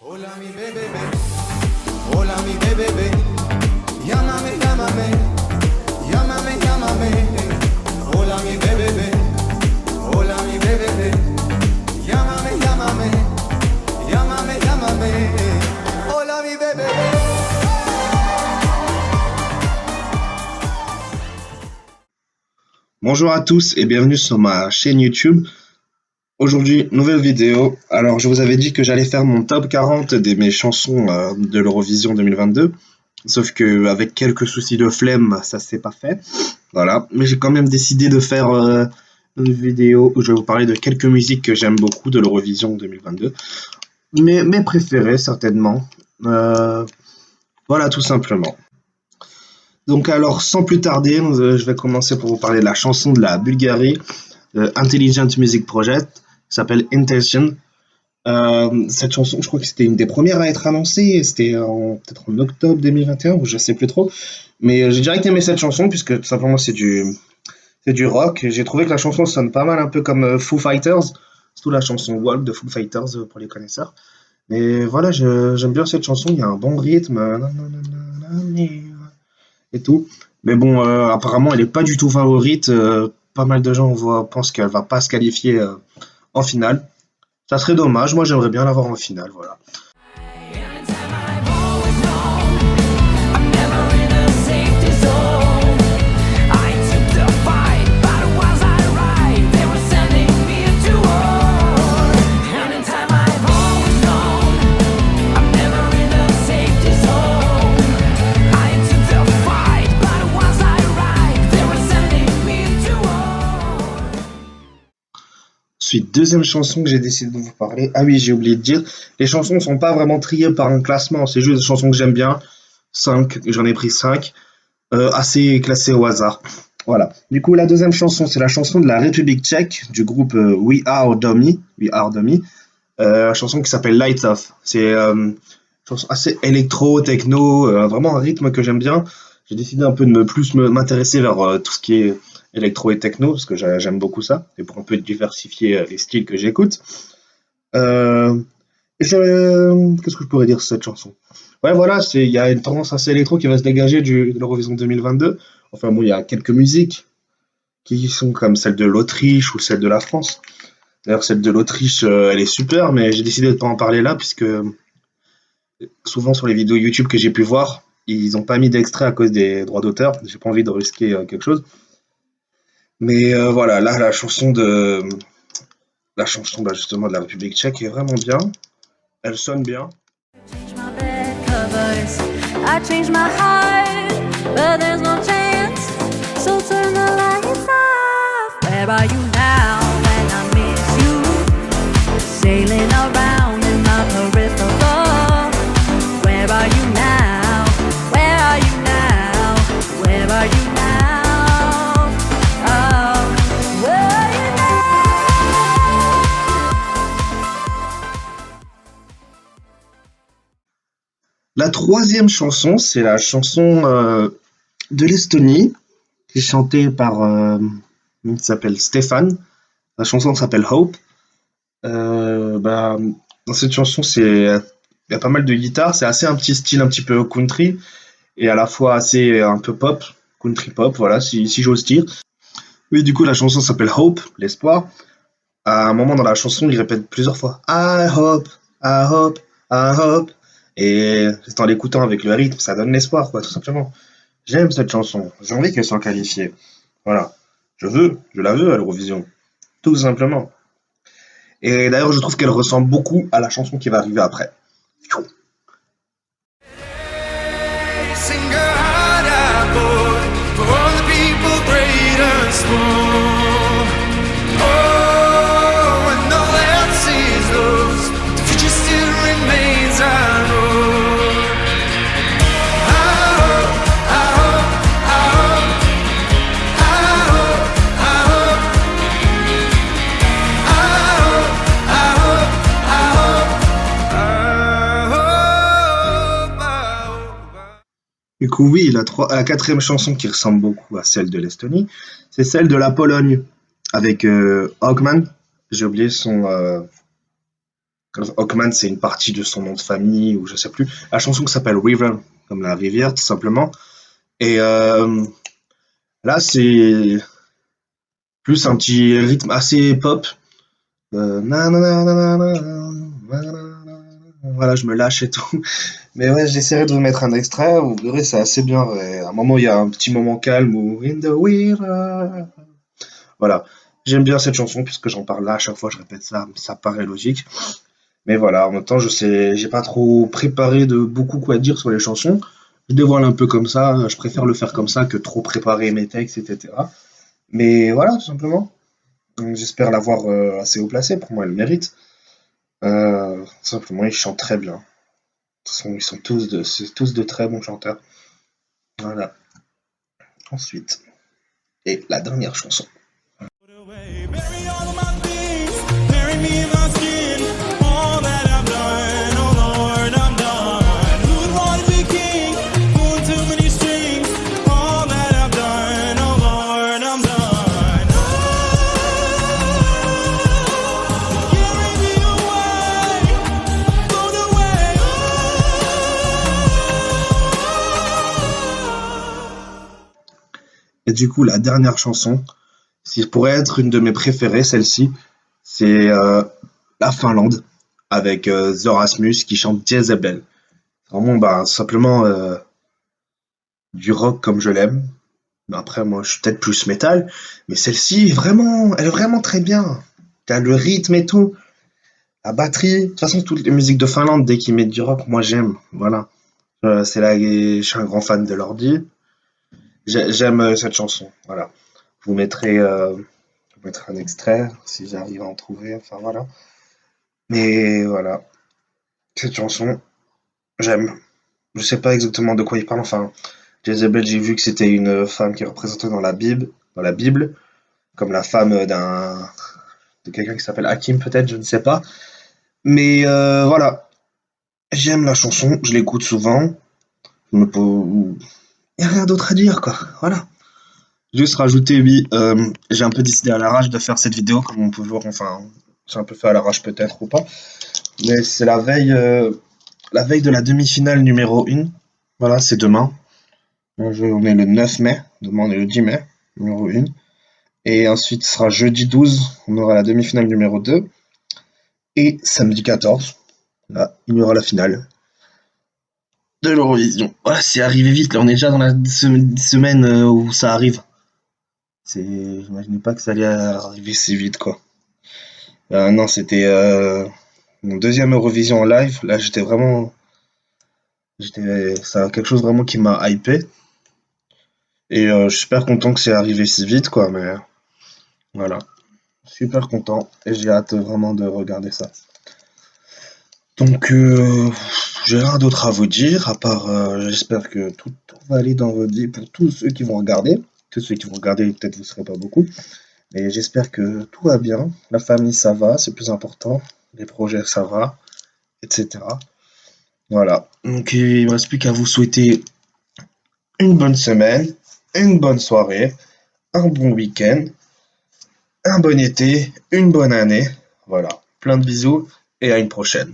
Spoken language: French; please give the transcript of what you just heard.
Hola mi bebé, hola mi bebé, llámame, llámame, llámame, llámame. Hola mi bebé, hola mi bebé, llámame, llámame, llámame, llámame. Hola mi bebé. Bonjour à tous et bienvenue sur ma chaîne YouTube. Aujourd'hui, nouvelle vidéo. Alors, je vous avais dit que j'allais faire mon top 40 de mes chansons de l'Eurovision 2022. Sauf que avec quelques soucis de flemme, ça s'est pas fait. Voilà. Mais j'ai quand même décidé de faire une vidéo où je vais vous parler de quelques musiques que j'aime beaucoup de l'Eurovision 2022. Mes préférées, certainement. Voilà, tout simplement. Donc alors, sans plus tarder, je vais commencer pour vous parler de la chanson de la Bulgarie, Intelligent Music Project, qui s'appelle Intention. Cette chanson, je crois que c'était une des premières à être annoncée, c'était peut-être en octobre 2021, ou je sais plus trop. Mais j'ai direct aimé cette chanson, puisque tout simplement c'est du rock. J'ai trouvé que la chanson sonne pas mal un peu comme Foo Fighters, surtout la chanson Walk de Foo Fighters pour les connaisseurs. Et voilà, j'aime bien cette chanson, il y a un bon rythme. Et tout. Mais bon, apparemment, elle n'est pas du tout favorite. Pas mal de gens pensent qu'elle va pas se qualifier en finale. Ça serait dommage. Moi, j'aimerais bien l'avoir en finale. Voilà. Ensuite, deuxième chanson que j'ai décidé de vous parler. Ah oui, j'ai oublié de dire, les chansons ne sont pas vraiment triées par un classement, c'est juste des chansons que j'aime bien. 5, j'en ai pris 5, assez classées au hasard. Voilà. Du coup, la deuxième chanson, c'est la chanson de la République tchèque, du groupe We Are Dummy. La chanson qui s'appelle Lights Off. C'est une chanson assez électro, techno, vraiment un rythme que j'aime bien. J'ai décidé un peu de plus m'intéresser vers tout ce qui est électro et techno, parce que j'aime beaucoup ça, et pour un peu diversifier les styles que j'écoute. Qu'est-ce que je pourrais dire sur cette chanson? Ouais, voilà, il y a une tendance assez électro qui va se dégager de l'Eurovision 2022. Enfin bon, il y a quelques musiques qui sont comme celle de l'Autriche ou celle de la France. D'ailleurs, celle de l'Autriche, elle est super, mais j'ai décidé de ne pas en parler là, puisque souvent sur les vidéos YouTube que j'ai pu voir, ils n'ont pas mis d'extrait à cause des droits d'auteur. J'ai pas envie de risquer quelque chose. Mais voilà, là, la chanson justement de la République tchèque est vraiment bien. Elle sonne bien. I changed my heart, but there's no chance. So turn the lights off. Where are you now when I miss you? Sailing around in my peripheral. Where are you now? Where are you now? Where are you now? Oh, where are you now? La troisième chanson, c'est la chanson de l'Estonie, qui est chantée par qui s'appelle Stéphane. La chanson s'appelle Hope. Dans cette chanson, il y a pas mal de guitare. C'est assez un petit style un petit peu country et à la fois assez un peu pop, country pop, voilà, si j'ose dire. Oui, du coup, la chanson s'appelle Hope, l'espoir. À un moment dans la chanson, il répète plusieurs fois I hope, I hope, I hope. Et c'est en l'écoutant avec le rythme, ça donne l'espoir, quoi, tout simplement. J'aime cette chanson, j'ai envie qu'elle soit qualifiée. Voilà. Je la veux à l'Eurovision. Tout simplement. Et d'ailleurs, je trouve qu'elle ressemble beaucoup à la chanson qui va arriver après. Sing a heart out, boy, for all the people great and small. Oh, when all else is lost, the future still remains our own. I hope, I hope, I hope, I hope, I hope, I hope, I hope, I hope. Du coup, oui, la quatrième chanson qui ressemble beaucoup à celle de l'Estonie, c'est celle de la Pologne, avec Hogman. J'ai oublié Hawkman, c'est une partie de son nom de famille, ou je sais plus. La chanson qui s'appelle River, comme la rivière, tout simplement. Et là, c'est plus un petit rythme assez pop. Na, na, na, na, na, na, na, na, na. Voilà, je me lâche et tout. Mais ouais, j'essaierai de vous mettre un extrait. Vous verrez, c'est assez bien. Et à un moment, il y a un petit moment calme où In the river. Voilà. J'aime bien cette chanson puisque j'en parle là à chaque fois, je répète ça, ça paraît logique. Mais voilà, en même temps, je sais, j'ai pas trop préparé de beaucoup quoi dire sur les chansons. Je dévoile un peu comme ça, je préfère le faire comme ça que trop préparer mes textes, etc. Mais voilà, tout simplement. Donc, j'espère l'avoir assez haut placé, pour moi, elle le mérite. Tout simplement, ils chantent très bien. De toute façon, ils sont c'est tous de très bons chanteurs. Voilà. Ensuite, et la dernière chanson. Bury all of my things, bury me in my skin. All that I've done, oh Lord, I'm done. Who would want to be king? Pulling too many strings. All that I've done, oh Lord, I'm done. Carry me away, float away. Et du coup, la dernière chanson, si pourrait être une de mes préférées, celle-ci, c'est la Finlande, avec The Rasmus qui chante Jezebel. Vraiment, bah, simplement du rock comme je l'aime. Mais après, moi, je suis peut-être plus métal, mais celle-ci, vraiment, elle est vraiment très bien. T'as le rythme et tout, la batterie. De toute façon, toutes les musiques de Finlande, dès qu'ils mettent du rock, moi, j'aime. Voilà. C'est là, je suis un grand fan de l'ordi. J'aime cette chanson. Voilà. Je vous mettrai un extrait si j'arrive à en trouver. Enfin voilà. Mais voilà, cette chanson, j'aime. Je sais pas exactement de quoi il parle. Enfin, Jezebel, j'ai vu que c'était une femme qui est représentée dans la Bible, comme la femme de quelqu'un qui s'appelle Hakim peut-être, je ne sais pas. Mais voilà, j'aime la chanson, je l'écoute souvent. Il n'y a rien d'autre à dire quoi. Voilà. Juste rajouter, oui, j'ai un peu décidé à l'arrache de faire cette vidéo, comme on peut voir, enfin, j'ai un peu fait à l'arrache peut-être ou pas, mais c'est la veille de la demi-finale numéro 1, voilà, c'est demain, on est le 9 mai, demain on est le 10 mai, numéro 1, et ensuite ce sera jeudi 12, on aura la demi-finale numéro 2, et samedi 14, là, il y aura la finale de l'Eurovision. Voilà, c'est arrivé vite, là on est déjà dans la semaine où ça arrive. J'imaginais pas que ça allait arriver si vite, quoi. Non, c'était mon deuxième Eurovision en live. Là, ça quelque chose vraiment qui m'a hypé. Et je suis super content que c'est arrivé si vite, quoi. Mais voilà, super content et j'ai hâte vraiment de regarder ça. Donc, j'ai rien d'autre à vous dire à part, j'espère que tout va aller dans votre vie pour tous ceux qui vont regarder. Tous ceux qui vont regarder, peut-être vous ne serez pas beaucoup. Mais j'espère que tout va bien. La famille, ça va, c'est plus important. Les projets, ça va, etc. Voilà. Donc, il ne me reste plus qu'à vous souhaiter une bonne semaine, une bonne soirée, un bon week-end, un bon été, une bonne année. Voilà. Plein de bisous et à une prochaine.